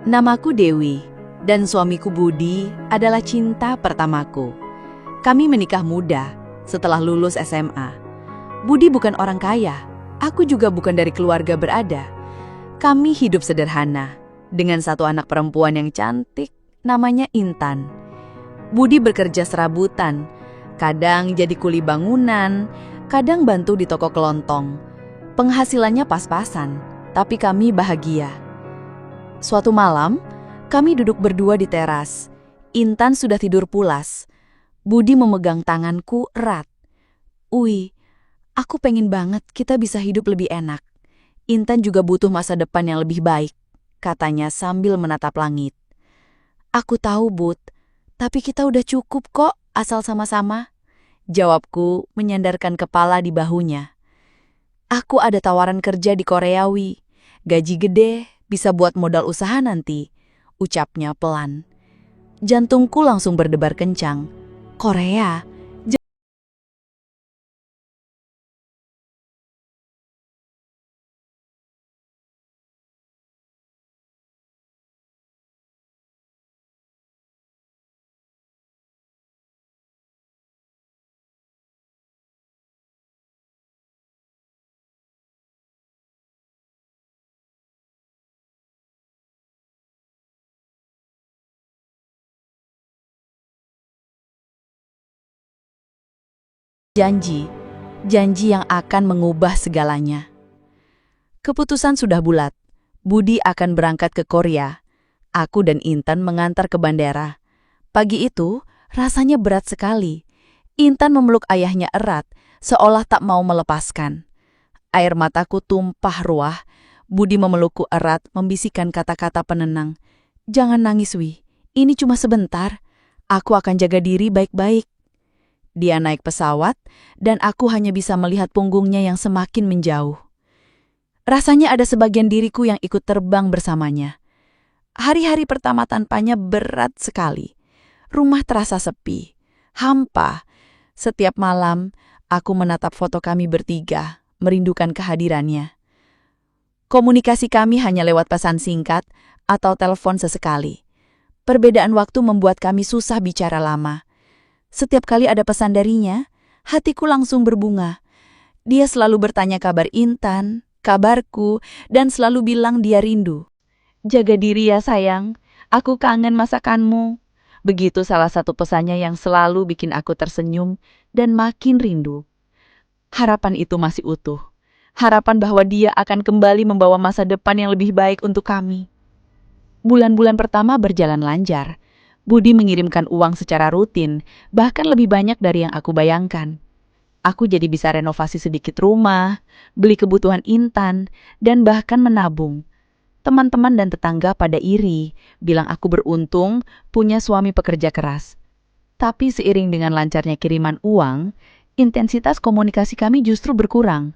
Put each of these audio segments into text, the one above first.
Namaku Dewi, dan suamiku Budi adalah cinta pertamaku. Kami menikah muda setelah lulus SMA. Budi bukan orang kaya, aku juga bukan dari keluarga berada. Kami hidup sederhana, dengan satu anak perempuan yang cantik, namanya Intan. Budi bekerja serabutan, kadang jadi kuli bangunan, kadang bantu di toko kelontong. Penghasilannya pas-pasan, tapi kami bahagia. Suatu malam, kami duduk berdua di teras. Intan sudah tidur pulas. Budi memegang tanganku erat. "Ui, aku pengen banget kita bisa hidup lebih enak. Intan juga butuh masa depan yang lebih baik," katanya sambil menatap langit. "Aku tahu, Bud, tapi kita udah cukup kok asal sama-sama," jawabku menyandarkan kepala di bahunya. "Aku ada tawaran kerja di Korea, Wi. Gaji gede, bisa buat modal usaha nanti," ucapnya pelan. Jantungku langsung berdebar kencang. Korea? Janji yang akan mengubah segalanya. Keputusan sudah bulat. Budi akan berangkat ke Korea. Aku dan Intan mengantar ke bandara. Pagi itu, rasanya berat sekali. Intan memeluk ayahnya erat, seolah tak mau melepaskan. Air mataku tumpah ruah. Budi memelukku erat, membisikkan kata-kata penenang. "Jangan nangis, Wi. Ini cuma sebentar. Aku akan jaga diri baik-baik." Dia naik pesawat, dan aku hanya bisa melihat punggungnya yang semakin menjauh. Rasanya ada sebagian diriku yang ikut terbang bersamanya. Hari-hari pertama tanpanya berat sekali. Rumah terasa sepi, hampa. Setiap malam, aku menatap foto kami bertiga, merindukan kehadirannya. Komunikasi kami hanya lewat pesan singkat atau telepon sesekali. Perbedaan waktu membuat kami susah bicara lama. Setiap kali ada pesan darinya, hatiku langsung berbunga. Dia selalu bertanya kabar Intan, kabarku, dan selalu bilang dia rindu. "Jaga diri ya sayang, aku kangen masakanmu." Begitu salah satu pesannya yang selalu bikin aku tersenyum dan makin rindu. Harapan itu masih utuh. Harapan bahwa dia akan kembali membawa masa depan yang lebih baik untuk kami. Bulan-bulan pertama berjalan lancar. Budi mengirimkan uang secara rutin, bahkan lebih banyak dari yang aku bayangkan. Aku jadi bisa renovasi sedikit rumah, beli kebutuhan Intan, dan bahkan menabung. Teman-teman dan tetangga pada iri, bilang aku beruntung punya suami pekerja keras. Tapi seiring dengan lancarnya kiriman uang, intensitas komunikasi kami justru berkurang.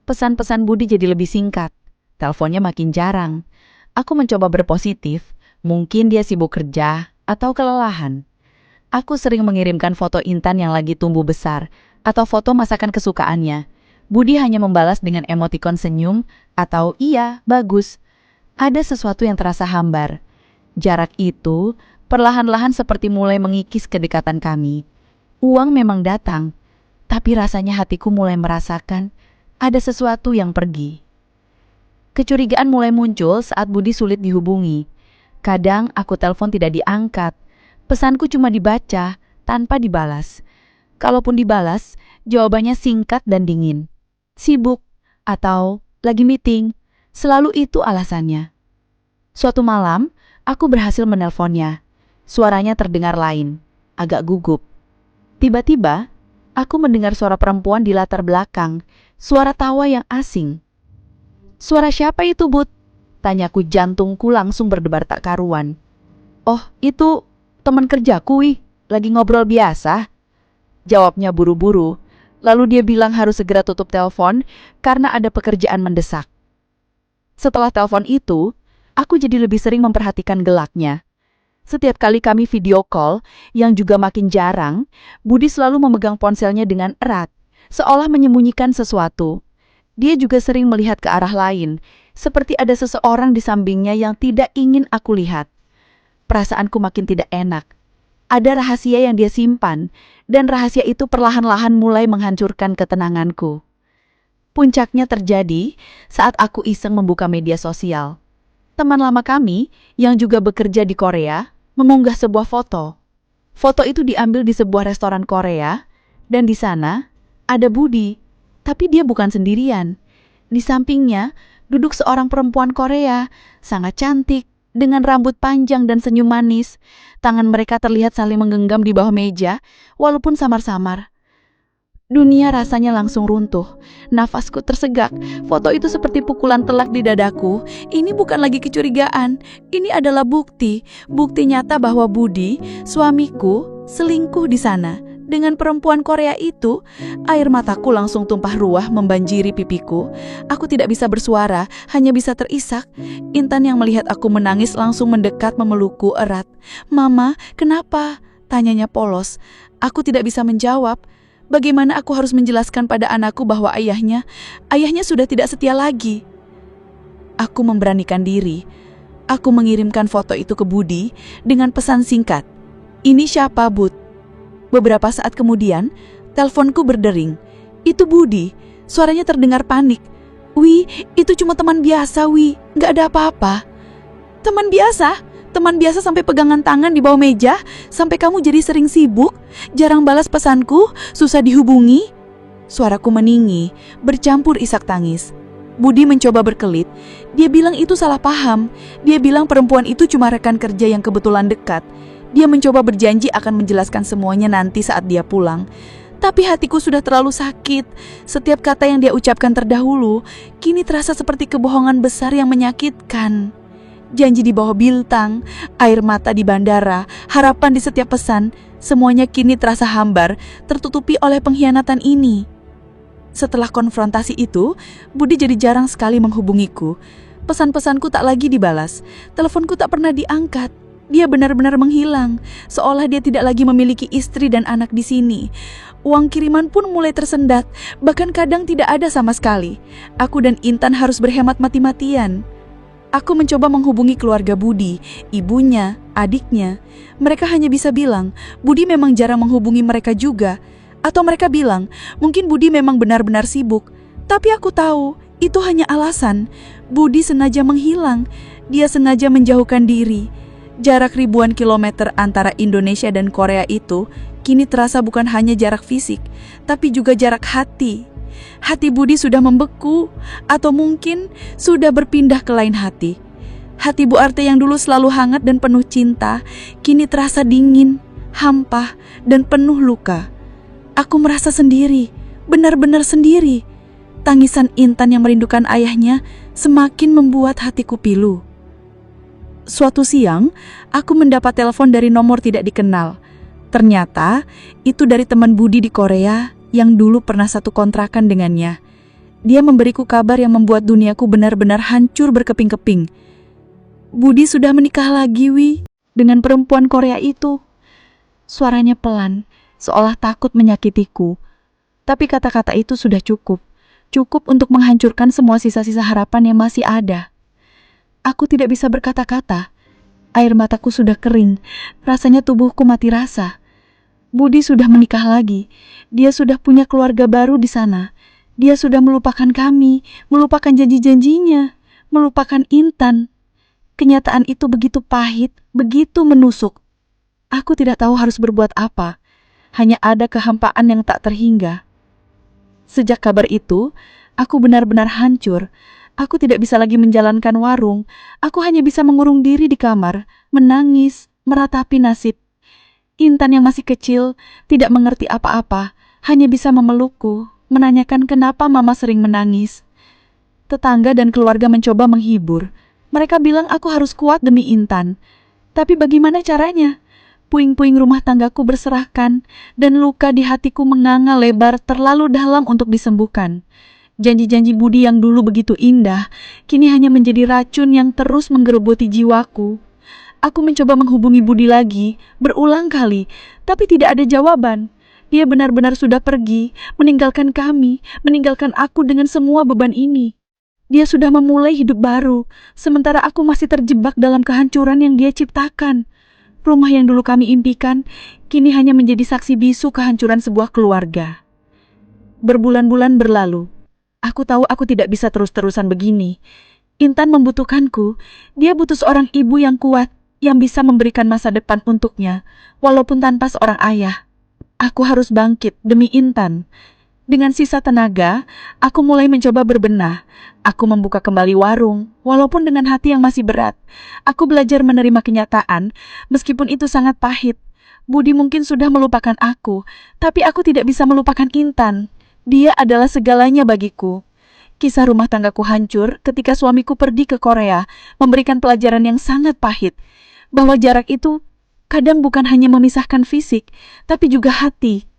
Pesan-pesan Budi jadi lebih singkat, teleponnya makin jarang. Aku mencoba berpositif, mungkin dia sibuk kerja atau kelelahan. Aku sering mengirimkan foto Intan yang lagi tumbuh besar atau foto masakan kesukaannya. Budi hanya membalas dengan emotikon senyum atau "iya, bagus." Ada sesuatu yang terasa hambar. Jarak itu perlahan-lahan seperti mulai mengikis kedekatan kami. Uang memang datang, tapi rasanya hatiku mulai merasakan ada sesuatu yang pergi. Kecurigaan mulai muncul saat Budi sulit dihubungi. Kadang aku telepon tidak diangkat. Pesanku cuma dibaca, tanpa dibalas. Kalaupun dibalas, jawabannya singkat dan dingin. "Sibuk," atau "lagi meeting." Selalu itu alasannya. Suatu malam, aku berhasil menelponnya. Suaranya terdengar lain, agak gugup. Tiba-tiba, aku mendengar suara perempuan di latar belakang, suara tawa yang asing. "Suara siapa itu, Bud?" Tanyaku, jantungku langsung berdebar tak karuan. "Oh, itu teman kerjaku, Wi. Lagi ngobrol biasa," jawabnya buru-buru. Lalu dia bilang harus segera tutup telepon karena ada pekerjaan mendesak. Setelah telepon itu, aku jadi lebih sering memperhatikan gelaknya. Setiap kali kami video call, yang juga makin jarang, Budi selalu memegang ponselnya dengan erat, seolah menyembunyikan sesuatu. Dia juga sering melihat ke arah lain, seperti ada seseorang di sampingnya yang tidak ingin aku lihat. Perasaanku makin tidak enak. Ada rahasia yang dia simpan, dan rahasia itu perlahan-lahan mulai menghancurkan ketenanganku. Puncaknya terjadi saat aku iseng membuka media sosial. Teman lama kami, yang juga bekerja di Korea, mengunggah sebuah foto. Foto itu diambil di sebuah restoran Korea, dan di sana ada Budi. Tapi dia bukan sendirian. Di sampingnya duduk seorang perempuan Korea, sangat cantik, dengan rambut panjang dan senyum manis. Tangan mereka terlihat saling menggenggam di bawah meja, walaupun samar-samar. Dunia rasanya langsung runtuh. Nafasku tersegak. Foto itu seperti pukulan telak di dadaku. Ini bukan lagi kecurigaan. Ini adalah bukti. Bukti nyata bahwa Budi, suamiku, selingkuh di sana. Dengan perempuan Korea itu, air mataku langsung tumpah ruah membanjiri pipiku. Aku tidak bisa bersuara, hanya bisa terisak. Intan yang melihat aku menangis langsung mendekat memelukku erat. "Mama, kenapa?" tanyanya polos. Aku tidak bisa menjawab. Bagaimana aku harus menjelaskan pada anakku bahwa ayahnya sudah tidak setia lagi? Aku memberanikan diri. Aku mengirimkan foto itu ke Budi dengan pesan singkat. "Ini siapa, Bud?" Beberapa saat kemudian, teleponku berdering. Itu Budi. Suaranya terdengar panik. "Wi, itu cuma teman biasa, Wi. Nggak ada apa-apa." "Teman biasa? Teman biasa sampai pegangan tangan di bawah meja? Sampai kamu jadi sering sibuk? Jarang balas pesanku? Susah dihubungi?" Suaraku meninggi, bercampur isak tangis. Budi mencoba berkelit. Dia bilang itu salah paham. Dia bilang perempuan itu cuma rekan kerja yang kebetulan dekat. Dia mencoba berjanji akan menjelaskan semuanya nanti saat dia pulang. Tapi hatiku sudah terlalu sakit. Setiap kata yang dia ucapkan terdahulu, kini terasa seperti kebohongan besar yang menyakitkan. Janji di bawah bintang, air mata di bandara, harapan di setiap pesan, semuanya kini terasa hambar, tertutupi oleh pengkhianatan ini. Setelah konfrontasi itu, Budi jadi jarang sekali menghubungiku. Pesan-pesanku tak lagi dibalas, teleponku tak pernah diangkat. Dia benar-benar menghilang, seolah dia tidak lagi memiliki istri dan anak di sini. Uang kiriman pun mulai tersendat, bahkan kadang tidak ada sama sekali. Aku dan Intan harus berhemat mati-matian. Aku mencoba menghubungi keluarga Budi, ibunya, adiknya. Mereka hanya bisa bilang, Budi memang jarang menghubungi mereka juga. Atau mereka bilang, mungkin Budi memang benar-benar sibuk. Tapi aku tahu, itu hanya alasan. Budi sengaja menghilang. Dia sengaja menjauhkan diri. Jarak ribuan kilometer antara Indonesia dan Korea itu kini terasa bukan hanya jarak fisik, tapi juga jarak hati. Hati Budi sudah membeku, atau mungkin sudah berpindah ke lain hati. Hati Bu Arte yang dulu selalu hangat dan penuh cinta, kini terasa dingin, hampa, dan penuh luka. Aku merasa sendiri, benar-benar sendiri. Tangisan Intan yang merindukan ayahnya semakin membuat hatiku pilu. Suatu siang, aku mendapat telepon dari nomor tidak dikenal. Ternyata, itu dari teman Budi di Korea yang dulu pernah satu kontrakan dengannya. Dia memberiku kabar yang membuat duniaku benar-benar hancur berkeping-keping. Budi sudah menikah lagi, Wi, dengan perempuan Korea itu. Suaranya pelan, seolah takut menyakitiku. Tapi kata-kata itu sudah cukup. Cukup untuk menghancurkan semua sisa-sisa harapan yang masih ada. Aku tidak bisa berkata-kata. Air mataku sudah kering, rasanya tubuhku mati rasa. Budi sudah menikah lagi. Dia sudah punya keluarga baru di sana. Dia sudah melupakan kami, melupakan janji-janjinya, melupakan Intan. Kenyataan itu begitu pahit, begitu menusuk. Aku tidak tahu harus berbuat apa. Hanya ada kehampaan yang tak terhingga. Sejak kabar itu, aku benar-benar hancur. Aku tidak bisa lagi menjalankan warung. Aku hanya bisa mengurung diri di kamar, menangis, meratapi nasib. Intan yang masih kecil, tidak mengerti apa-apa, hanya bisa memelukku, menanyakan kenapa mama sering menangis. Tetangga dan keluarga mencoba menghibur. Mereka bilang aku harus kuat demi Intan. Tapi bagaimana caranya? Puing-puing rumah tanggaku berserahkan, dan luka di hatiku menganga lebar terlalu dalam untuk disembuhkan. Janji-janji Budi yang dulu begitu indah, kini hanya menjadi racun yang terus menggerogoti jiwaku. Aku mencoba menghubungi Budi lagi, berulang kali, tapi tidak ada jawaban. Dia benar-benar sudah pergi, meninggalkan kami, meninggalkan aku dengan semua beban ini. Dia sudah memulai hidup baru, sementara aku masih terjebak dalam kehancuran yang dia ciptakan. Rumah yang dulu kami impikan, kini hanya menjadi saksi bisu kehancuran sebuah keluarga. Berbulan-bulan berlalu. Aku tahu aku tidak bisa terus-terusan begini. Intan membutuhkanku. Dia butuh seorang ibu yang kuat, yang bisa memberikan masa depan untuknya, walaupun tanpa seorang ayah. Aku harus bangkit demi Intan. Dengan sisa tenaga, aku mulai mencoba berbenah. Aku membuka kembali warung, walaupun dengan hati yang masih berat. Aku belajar menerima kenyataan, meskipun itu sangat pahit. Budi mungkin sudah melupakan aku, tapi aku tidak bisa melupakan Intan. Dia adalah segalanya bagiku. Kisah rumah tanggaku hancur ketika suamiku pergi ke Korea, memberikan pelajaran yang sangat pahit, bahwa jarak itu kadang bukan hanya memisahkan fisik, tapi juga hati.